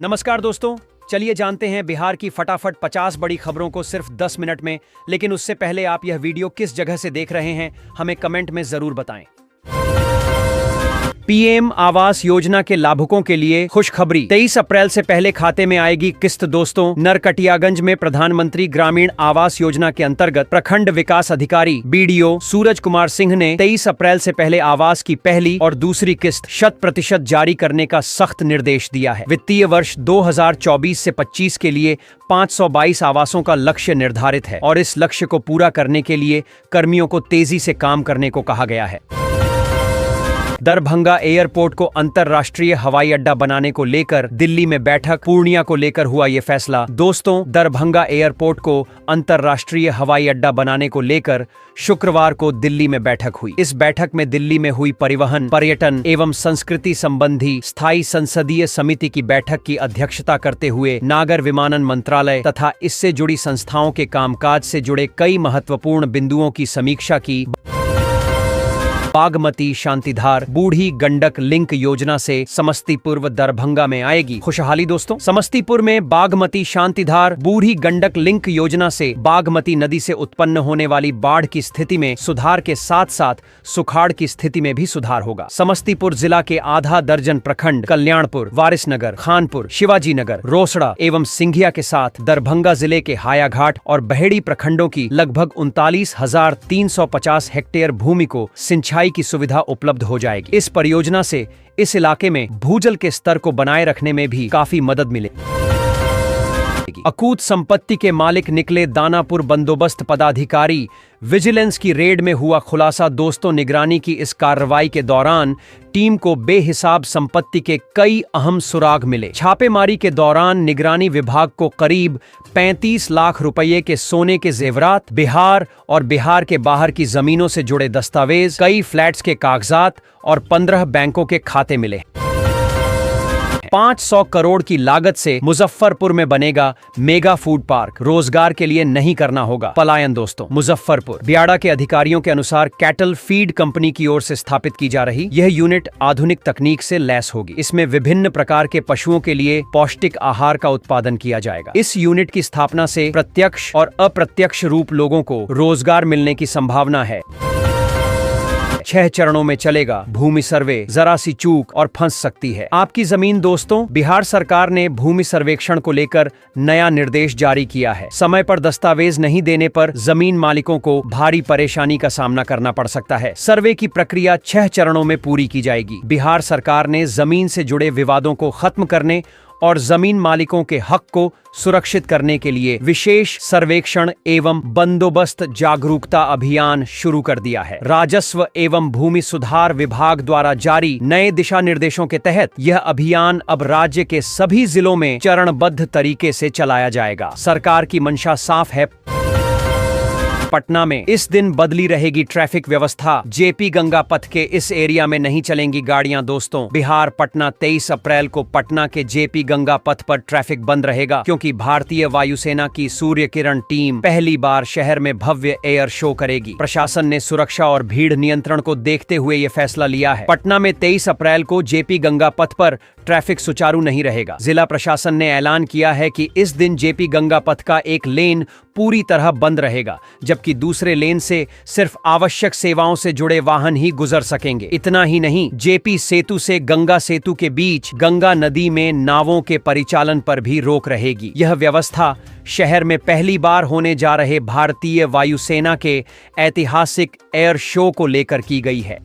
नमस्कार दोस्तों, चलिए जानते हैं बिहार की फटाफट 50 बड़ी खबरों को सिर्फ 10 मिनट में। लेकिन उससे पहले आप यह वीडियो किस जगह से देख रहे हैं हमें कमेंट में जरूर बताएं। पीएम आवास योजना के लाभुकों के लिए खुशखबरी, 23 अप्रैल से पहले खाते में आएगी किस्त। दोस्तों, नरकटियागंज में प्रधानमंत्री ग्रामीण आवास योजना के अंतर्गत प्रखंड विकास अधिकारी बीडीओ सूरज कुमार सिंह ने 23 अप्रैल से पहले आवास की पहली और दूसरी किस्त 100% जारी करने का सख्त निर्देश दिया है। वित्तीय वर्ष 2024 से 25 के लिए 522 आवासों का लक्ष्य निर्धारित है और इस लक्ष्य को पूरा करने के लिए कर्मियों को तेजी से काम करने को कहा गया है। दरभंगा एयरपोर्ट को अंतर्राष्ट्रीय हवाई अड्डा बनाने को लेकर दिल्ली में बैठक, पूर्णिया को लेकर हुआ ये फैसला। दोस्तों, दरभंगा एयरपोर्ट को अंतर्राष्ट्रीय हवाई अड्डा बनाने को लेकर शुक्रवार को दिल्ली में बैठक हुई। इस बैठक में दिल्ली में हुई परिवहन, पर्यटन एवं संस्कृति संबंधी स्थायी संसदीय समिति की बैठक की अध्यक्षता करते हुए नागर विमानन मंत्रालय तथा इससे जुड़ी संस्थाओं के कामकाज से जुड़े कई महत्वपूर्ण बिंदुओं की समीक्षा की। बागमती शांतिधार बूढ़ी गंडक लिंक योजना से समस्तीपुर व दरभंगा में आएगी खुशहाली। दोस्तों, समस्तीपुर में बागमती शांतिधार बूढ़ी गंडक लिंक योजना से बागमती नदी से उत्पन्न होने वाली बाढ़ की स्थिति में सुधार के साथ साथ सुखाड़ की स्थिति में भी सुधार होगा। समस्तीपुर जिला के आधा दर्जन प्रखंड कल्याणपुर, वारिसनगर, खानपुर, शिवाजी नगर, रोसड़ा एवं सिंघिया के साथ दरभंगा जिले के हायाघाट और बहेड़ी प्रखंडों की लगभग 39,350 हेक्टेयर भूमि को सिंचाई की सुविधा उपलब्ध हो जाएगी। इस परियोजना से इस इलाके में भूजल के स्तर को बनाए रखने में भी काफी मदद मिलेगी। अकूत संपत्ति के मालिक निकले दानापुर बंदोबस्त पदाधिकारी, विजिलेंस की रेड में हुआ खुलासा। दोस्तों, निगरानी की इस कार्रवाई के दौरान टीम को बेहिसाब संपत्ति के कई अहम सुराग मिले। छापेमारी के दौरान निगरानी विभाग को करीब 35 लाख रुपये के सोने के जेवरात, बिहार और बिहार के बाहर की जमीनों से जुड़े दस्तावेज, कई फ्लैट्स के कागजात और 15 बैंकों के खाते मिले। 500 करोड़ की लागत से मुजफ्फरपुर में बनेगा मेगा फूड पार्क, रोजगार के लिए नहीं करना होगा पलायन। दोस्तों, मुजफ्फरपुर बियाड़ा के अधिकारियों के अनुसार कैटल फीड कंपनी की ओर से स्थापित की जा रही यह यूनिट आधुनिक तकनीक से लैस होगी। इसमें विभिन्न प्रकार के पशुओं के लिए पौष्टिक आहार का उत्पादन किया जाएगा। इस यूनिट की स्थापना से प्रत्यक्ष और अप्रत्यक्ष रूप लोगों को रोजगार मिलने की संभावना है। 6 चरणों में चलेगा भूमि सर्वे, जरा सी चूक और फंस सकती है आपकी जमीन। दोस्तों, बिहार सरकार ने भूमि सर्वेक्षण को लेकर नया निर्देश जारी किया है। समय पर दस्तावेज नहीं देने पर जमीन मालिकों को भारी परेशानी का सामना करना पड़ सकता है। सर्वे की प्रक्रिया 6 चरणों में पूरी की जाएगी। बिहार सरकार ने जमीन से जुड़े विवादों को खत्म करने और जमीन मालिकों के हक को सुरक्षित करने के लिए विशेष सर्वेक्षण एवं बंदोबस्त जागरूकता अभियान शुरू कर दिया है। राजस्व एवं भूमि सुधार विभाग द्वारा जारी नए दिशा निर्देशों के तहत यह अभियान अब राज्य के सभी जिलों में चरणबद्ध तरीके से चलाया जाएगा। सरकार की मंशा साफ है। पटना में इस दिन बदली रहेगी ट्रैफिक व्यवस्था। जेपी गंगा पथ के इस एरिया में नहीं चलेंगी गाड़ियां। दोस्तों, बिहार पटना 23 अप्रैल को पटना के जेपी गंगा पथ पर ट्रैफिक बंद रहेगा, क्योंकि भारतीय वायुसेना की सूर्य किरण टीम पहली बार शहर में भव्य एयर शो करेगी। प्रशासन ने सुरक्षा और भीड़ नियंत्रण को देखते हुए ये फैसला लिया है। पटना में 23 अप्रैल को जेपी गंगा पथ पर ट्रैफिक सुचारू नहीं रहेगा। जिला प्रशासन ने ऐलान किया है कि इस दिन जेपी गंगा पथ का एक लेन पूरी तरह बंद रहेगा, जबकि दूसरे लेन से सिर्फ आवश्यक सेवाओं से जुड़े वाहन ही गुजर सकेंगे। इतना ही नहीं, जेपी सेतु से गंगा सेतु के बीच गंगा नदी में नावों के परिचालन पर भी रोक रहेगी। यह व्यवस्था शहर में पहली बार होने जा रहे भारतीय वायुसेना के ऐतिहासिक एयर शो को लेकर की गई है।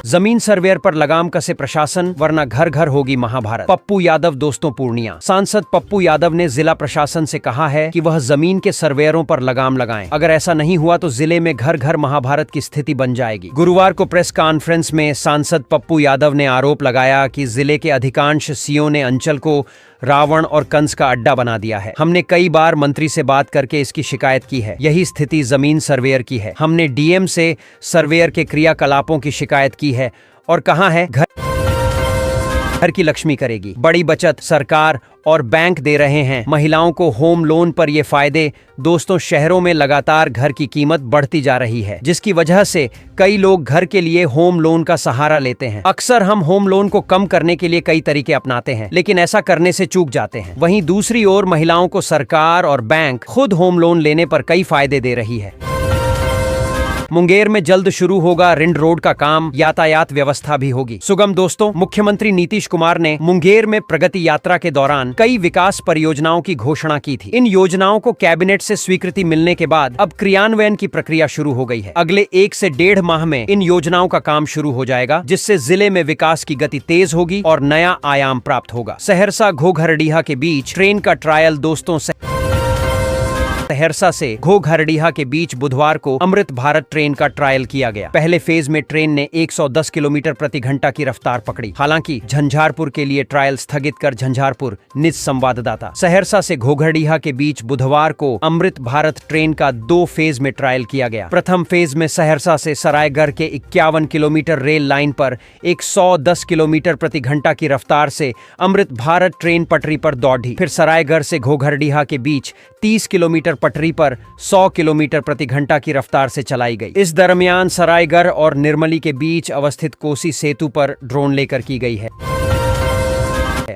जमीन सर्वेयर पर लगाम कसे प्रशासन, वरना घर घर होगी महाभारत। पप्पू यादव। दोस्तों, पूर्णिया सांसद पप्पू यादव ने जिला प्रशासन से कहा है कि वह जमीन के सर्वेयरों पर लगाम लगाएं। अगर ऐसा नहीं हुआ तो जिले में घर घर महाभारत की स्थिति बन जाएगी। गुरुवार को प्रेस कॉन्फ्रेंस में सांसद पप्पू यादव ने आरोप लगाया कि जिले के अधिकांश सीओ ने अंचल को रावण और कंस का अड्डा बना दिया है। हमने कई बार मंत्री से बात करके इसकी शिकायत की है। यही स्थिति जमीन सर्वेयर की है। हमने डीएम से सर्वेयर के क्रियाकलापों की शिकायत की है और कहा है घर घर की लक्ष्मी करेगी। बड़ी बचत सरकार और बैंक दे रहे हैं महिलाओं को होम लोन पर ये फायदे। दोस्तों, शहरों में लगातार घर की कीमत बढ़ती जा रही है, जिसकी वजह से कई लोग घर के लिए होम लोन का सहारा लेते हैं। अक्सर हम होम लोन को कम करने के लिए कई तरीके अपनाते हैं, लेकिन ऐसा करने से चूक जाते हैं। वहीं दूसरी ओर महिलाओं को सरकार और बैंक खुद होम लोन लेने पर कई फायदे दे रही है। मुंगेर में जल्द शुरू होगा रिंग रोड का काम, यातायात व्यवस्था भी होगी सुगम। दोस्तों, मुख्यमंत्री नीतीश कुमार ने मुंगेर में प्रगति यात्रा के दौरान कई विकास परियोजनाओं की घोषणा की थी। इन योजनाओं को कैबिनेट से स्वीकृति मिलने के बाद अब क्रियान्वयन की प्रक्रिया शुरू हो गई है। अगले 1 से 1.5 माह में इन योजनाओं का काम शुरू हो जाएगा, जिससे जिले में विकास की गति तेज होगी और नया आयाम प्राप्त होगा। सहरसा घोघरडीहा के बीच ट्रेन का ट्रायल। दोस्तों, सहरसा से घोघरडीहा के बीच बुधवार को अमृत भारत ट्रेन का ट्रायल किया गया। पहले फेज में ट्रेन ने 110 किलोमीटर प्रति घंटा की रफ्तार पकड़ी। हालांकि झंझारपुर के लिए ट्रायल स्थगित कर झंझारपुर निज संवाददाता। सहरसा से घोघरडीहा के बीच बुधवार को अमृत भारत ट्रेन का 2 फेज में ट्रायल किया गया। प्रथम फेज में सहरसा से सरायगढ़ के 51 किलोमीटर रेल लाइन पर 110 किलोमीटर प्रति घंटा की रफ्तार से अमृत भारत ट्रेन पटरी पर दौड़ी। फिर सरायगढ़ से घोघरडीहा के बीच 30 किलोमीटर पटरी पर 100 किलोमीटर प्रति घंटा की रफ्तार से चलाई गई। इस दरमियान सरायगढ़ और निर्मली के बीच अवस्थित कोसी सेतु पर ड्रोन लेकर की गई है।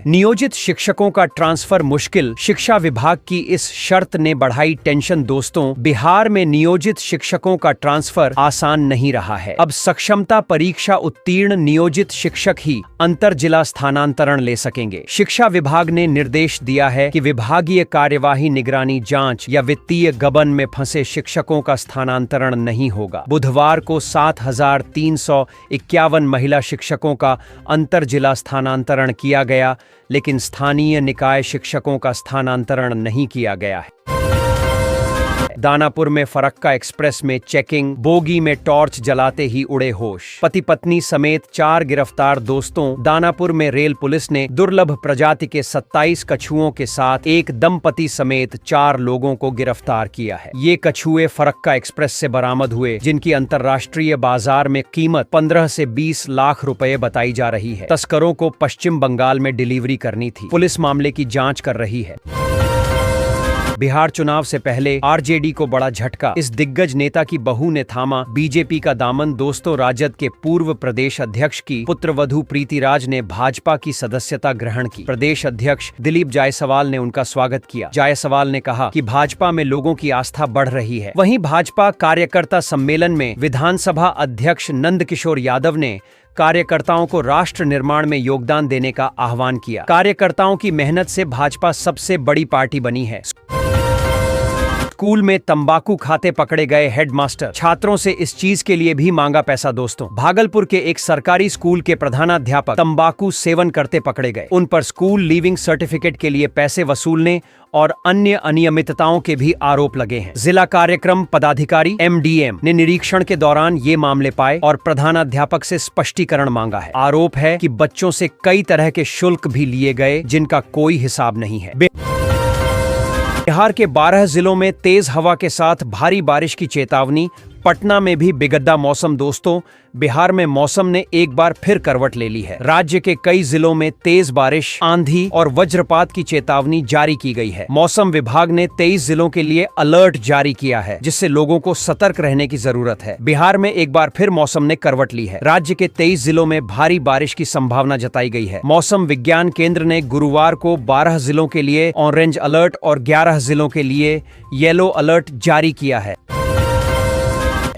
नियोजित शिक्षकों का ट्रांसफर मुश्किल, शिक्षा विभाग की इस शर्त ने बढ़ाई टेंशन। दोस्तों, बिहार में नियोजित शिक्षकों का ट्रांसफर आसान नहीं रहा है। अब सक्षमता परीक्षा उत्तीर्ण नियोजित शिक्षक ही अंतर जिला स्थानांतरण ले सकेंगे। शिक्षा विभाग ने निर्देश दिया है कि विभागीय कार्यवाही, निगरानी, जांच या वित्तीय गबन में फंसे शिक्षकों का स्थानांतरण नहीं होगा। बुधवार को 7,351 महिला शिक्षकों का अंतर जिला स्थानांतरण किया गया, लेकिन स्थानीय निकाय शिक्षकों का स्थानांतरण नहीं किया गया है। दानापुर में फरक्का एक्सप्रेस में चेकिंग, बोगी में टॉर्च जलाते ही उड़े होश। पति पत्नी समेत 4 गिरफ्तार। दोस्तों, दानापुर में रेल पुलिस ने दुर्लभ प्रजाति के 27 कछुओं के साथ एक दंपति समेत 4 लोगों को गिरफ्तार किया है। ये कछुए फरक्का एक्सप्रेस से बरामद हुए, जिनकी अंतर्राष्ट्रीय बाजार में कीमत 15 से 20 लाख रुपए बताई जा रही है। तस्करों को पश्चिम बंगाल में डिलीवरी करनी थी। पुलिस मामले की जांच कर रही है। बिहार चुनाव से पहले आरजेडी को बड़ा झटका, इस दिग्गज नेता की बहू ने थामा बीजेपी का दामन। दोस्तों, राजद के पूर्व प्रदेश अध्यक्ष की पुत्रवधू प्रीति राज ने भाजपा की सदस्यता ग्रहण की। प्रदेश अध्यक्ष दिलीप जायसवाल ने उनका स्वागत किया। जायसवाल ने कहा कि भाजपा में लोगों की आस्था बढ़ रही है। वहीं भाजपा कार्यकर्ता सम्मेलन में विधानसभा अध्यक्ष नंदकिशोर यादव ने कार्यकर्ताओं को राष्ट्र निर्माण में योगदान देने का आह्वान किया। कार्यकर्ताओं की मेहनत से भाजपा सबसे बड़ी पार्टी बनी है। स्कूल में तंबाकू खाते पकड़े गए हेडमास्टर, छात्रों से इस चीज के लिए भी मांगा पैसा। दोस्तों, भागलपुर के एक सरकारी स्कूल के प्रधानाध्यापक तंबाकू सेवन करते पकड़े गए। उन पर स्कूल लीविंग सर्टिफिकेट के लिए पैसे वसूलने और अन्य अनियमितताओं के भी आरोप लगे हैं। जिला कार्यक्रम पदाधिकारी MDM ने निरीक्षण के दौरान ये मामले पाए और प्रधानाध्यापक से स्पष्टीकरण मांगा है। आरोप है कि बच्चों से कई तरह के शुल्क भी लिए गए, जिनका कोई हिसाब नहीं है। बिहार के 12 जिलों में तेज हवा के साथ भारी बारिश की चेतावनी। पटना में भी बिगड़ता मौसम। दोस्तों, बिहार में मौसम ने एक बार फिर करवट ले ली है। राज्य के कई जिलों में तेज बारिश, आंधी और वज्रपात की चेतावनी जारी की गई है। मौसम विभाग ने 23 जिलों के लिए अलर्ट जारी किया है, जिससे लोगों को सतर्क रहने की जरूरत है। बिहार में एक बार फिर मौसम ने करवट ली है। राज्य के 23 जिलों में भारी बारिश की संभावना जताई गई है। मौसम विज्ञान केंद्र ने गुरुवार को 12 जिलों के लिए ऑरेंज अलर्ट और 11 जिलों के लिए येलो अलर्ट जारी किया है।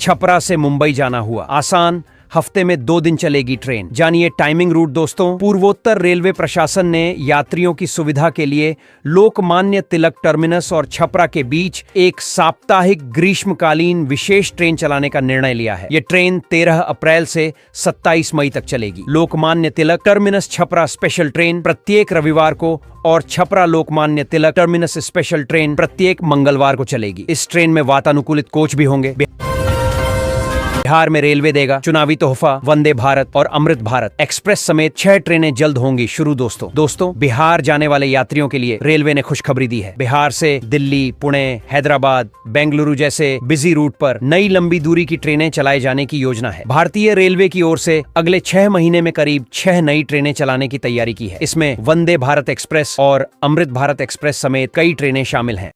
छपरा से मुंबई जाना हुआ आसान, हफ्ते में 2 दिन चलेगी ट्रेन। जानिए टाइमिंग रूट। दोस्तों, पूर्वोत्तर रेलवे प्रशासन ने यात्रियों की सुविधा के लिए लोकमान्य तिलक टर्मिनस और छपरा के बीच एक साप्ताहिक ग्रीष्मकालीन विशेष ट्रेन चलाने का निर्णय लिया है। ये ट्रेन 13 अप्रैल से 27 मई तक चलेगी। Lokmanya Tilak terminus Chhapra special train प्रत्येक रविवार को और Chhapra Lokmanya Tilak terminus special train प्रत्येक मंगलवार को चलेगी। इस ट्रेन में वातानुकूलित कोच भी होंगे। बिहार में रेलवे देगा चुनावी तोहफा वंदे भारत और अमृत भारत एक्सप्रेस समेत 6 ट्रेनें जल्द होंगी शुरू। दोस्तों बिहार जाने वाले यात्रियों के लिए रेलवे ने खुशखबरी दी है। बिहार से दिल्ली, पुणे, हैदराबाद, बेंगलुरु जैसे बिजी रूट पर नई लंबी दूरी की ट्रेनें चलाए जाने की योजना है। भारतीय रेलवे की ओर से अगले 6 महीने में करीब 6 नई ट्रेनें चलाने की तैयारी की है। इसमें वंदे भारत एक्सप्रेस और अमृत भारत एक्सप्रेस समेत कई ट्रेनें शामिल हैं।